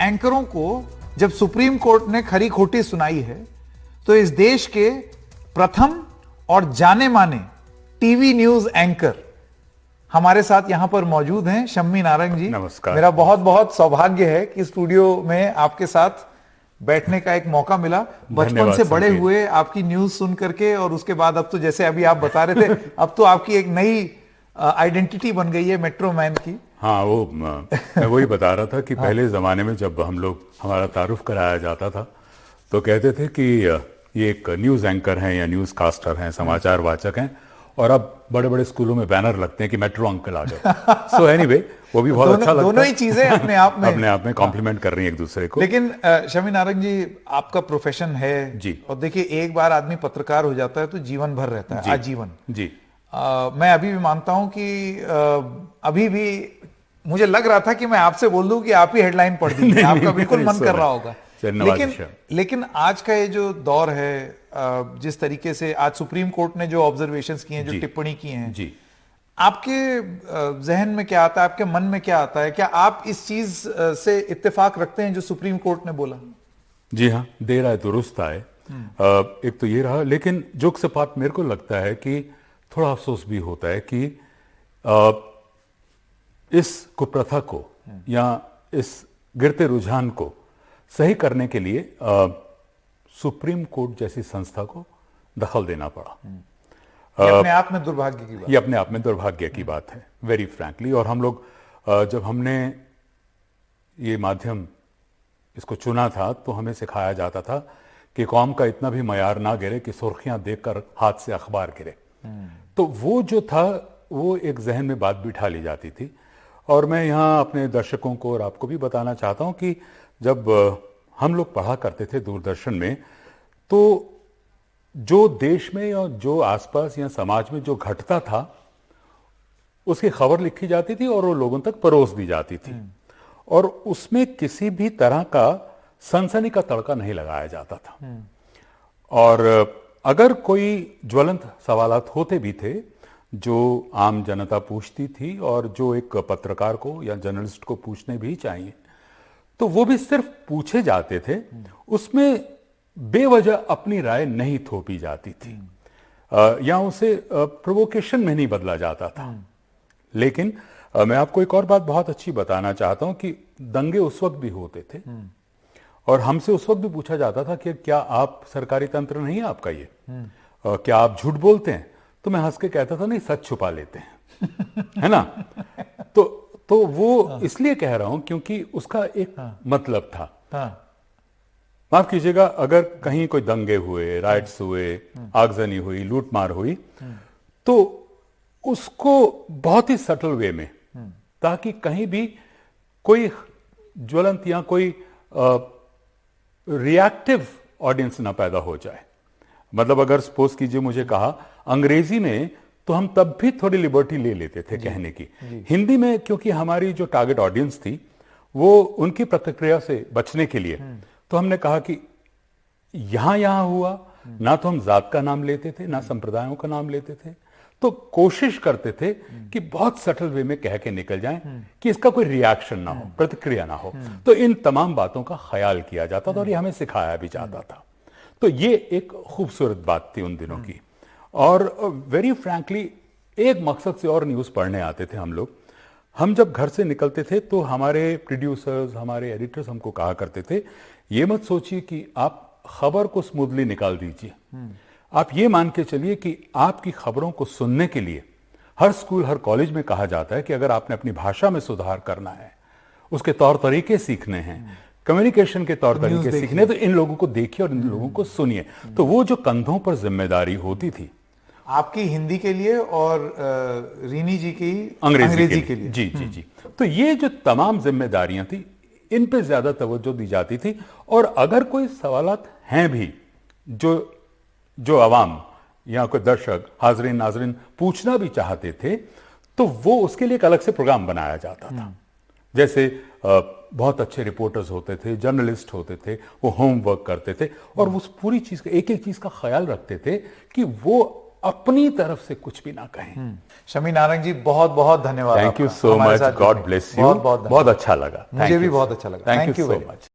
एंकरों को जब supreme court ने खरी खोटी सुनाई है तो इस देश के प्रथम और जाने माने टीवी न्यूज एंकर हमारे साथ यहां पर मौजूद हैं। शम्मी नारंग जी, नमस्कार। मेरा बहुत बहुत सौभाग्य है कि स्टूडियो में आपके साथ बैठने का एक मौका मिला। बचपन से बड़े हुए आपकी न्यूज सुन करके, और उसके बाद अब तो जैसे अभी आप बता रहे थे अब तो आपकी एक नई आइडेंटिटी बन गई है मेट्रो मैन की। हाँ, वो मैं वही बता रहा था कि पहले ज़माने में जब हम लोग हमारा तारुफ कराया जाता था तो कहते थे कि ये एक न्यूज़ एंकर हैं या न्यूज़ कास्टर हैं, समाचार वाचक हैं, और अब बड़े बड़े स्कूलों में बैनर लगते हैं कि मेट्रो अंकल आ गए। सो एनीवे, वो भी बहुत अच्छा लगता है। दोनों ही चीजें अपने आप में कॉम्प्लीमेंट कर रही हैं एक दूसरे को। लेकिन शम्मी नारंग जी, आपका प्रोफेशन है जी, और देखिए एक बार आदमी पत्रकार हो जाता है तो जीवन भर रहता है, आजीवन जी। मैं अभी भी मानता हूं कि अभी भी मुझे लग रहा था कि मैं आपसे बोल दूं कि आप ही हेडलाइन पढ़ दीजिए, आपका बिल्कुल मन कर रहा होगा। लेकिन आज का ये जो दौर है, जिस तरीके से आज सुप्रीम कोर्ट ने जो ऑब्जर्वेशंस किए हैं, जो टिप्पणी की हैं, जी, आपके जहन में क्या आता है, आपके मन में क्या आता है? क्या आप इस चीज से इत्तेफाक रखते हैं जो सुप्रीम कोर्ट ने बोला? जी हाँ, देर आए दुरुस्त आए। एक तो ये रहा, लेकिन जोक से बात मेरे को लगता है कि थोड़ा अफसोस भी होता है कि इस कुप्रथा को या इस गिरते रुझान को सही करने के लिए सुप्रीम कोर्ट जैसी संस्था को दखल देना पड़ा। ये अपने आप में दुर्भाग्य की बात, ये अपने आप में दुर्भाग्य की बात है, वेरी फ्रैंकली। और हम लोग जब हमने ये माध्यम इसको चुना था तो हमें सिखाया जाता था कि कौम का इतना भी मयार ना गिरे कि सुर्खियां देखकर हाथ से अखबार गिरे। तो वो जो था वो एक जहन में बात बिठा ली जाती थी। और मैं यहाँ अपने दर्शकों को और आपको भी बताना चाहता हूँ कि जब हम लोग पढ़ा करते थे दूरदर्शन में, तो जो देश में या जो आसपास या समाज में जो घटता था उसकी खबर लिखी जाती थी और वो लोगों तक परोस दी जाती थी, और उसमें किसी भी तरह का सनसनी का तड़का नहीं लगाया जाता था। और अगर कोई ज्वलंत सवालात होते भी थे जो आम जनता पूछती थी और जो एक पत्रकार को या जर्नलिस्ट को पूछने भी चाहिए, तो वो भी सिर्फ पूछे जाते थे, उसमें बेवजह अपनी राय नहीं थोपी जाती थी या उसे प्रोवोकेशन में नहीं बदला जाता था। लेकिन मैं आपको एक और बात बहुत अच्छी बताना चाहता हूं कि दंगे उस वक्त भी होते थे और हमसे उस वक्त भी पूछा जाता था कि क्या आप सरकारी तंत्र नहीं है आपका ये, क्या आप झूठ बोलते हैं? तो मैं हंस के कहता था नहीं, सच छुपा लेते हैं, है ना। तो वो इसलिए कह रहा हूं क्योंकि उसका एक मतलब था। माफ कीजिएगा, अगर कहीं कोई दंगे हुए, राइट्स हुए, आगजनी हुई, लूटमार हुई, तो उसको बहुत ही सटल वे में, ताकि कहीं भी कोई ज्वलंत या कोई रिएक्टिव ऑडियंस ना पैदा हो जाए। मतलब अगर सपोज कीजिए मुझे कहा अंग्रेजी में, तो हम तब भी थोड़ी लिबर्टी ले लेते थे कहने की। हिंदी में क्योंकि हमारी जो टारगेट ऑडियंस थी वो उनकी प्रतिक्रिया से बचने के लिए, तो हमने कहा कि यहां हुआ ना, तो हम जात का नाम लेते थे ना संप्रदायों का नाम लेते थे, तो कोशिश करते थे कि बहुत सटल वे में कह के निकल जाएं कि इसका कोई रिएक्शन ना हो, प्रतिक्रिया ना हो। तो इन तमाम बातों का ख्याल किया जाता था और ये हमें सिखाया भी जाता था। तो ये एक खूबसूरत बात थी उन दिनों की। और वेरी फ्रैंकली एक मकसद से और न्यूज़ पढ़ने आते थे हम लोग। हम जब घर से निकलते थे तो हमारे प्रोड्यूसर्स, हमारे एडिटर्स हमको कहा करते थे, ये मत सोचिए कि आप खबर को स्मूथली निकाल दीजिए, आप ये मान के चलिए कि आपकी खबरों को सुनने के लिए हर स्कूल, हर कॉलेज में कहा जाता है कि अगर आपने अपनी भाषा में सुधार करना है, उसके तौर तरीके सीखने हैं, कम्युनिकेशन के तौर तरीके सीखने, तो इन लोगों को देखिए और इन लोगों को सुनिए। तो वो जो कंधों पर जिम्मेदारी होती थी, आपकी हिंदी के लिए और रीनी जी की अंग्रेजी के लिए। जी जी जी। तो ये जो तमाम जिम्मेदारियां थी, इन पे ज्यादा तवज्जो दी जाती थी। और अगर कोई सवालात हैं भी जो अवाम या कोई दर्शक, हाजरीन नाजरीन पूछना भी चाहते थे, तो वो उसके लिए एक अलग से प्रोग्राम बनाया जाता था। जैसे बहुत अच्छे रिपोर्टर्स होते थे, जर्नलिस्ट होते थे, वो होमवर्क करते थे और उस पूरी चीज का, एक एक चीज का ख्याल रखते थे कि वो अपनी तरफ से कुछ भी ना कहें। शमी नारंग जी, बहुत बहुत धन्यवाद। Thank you so much, God bless you. बहुत बहुत बहुत अच्छा लगा। मुझे भी बहुत अच्छा लगा। Thank you so much.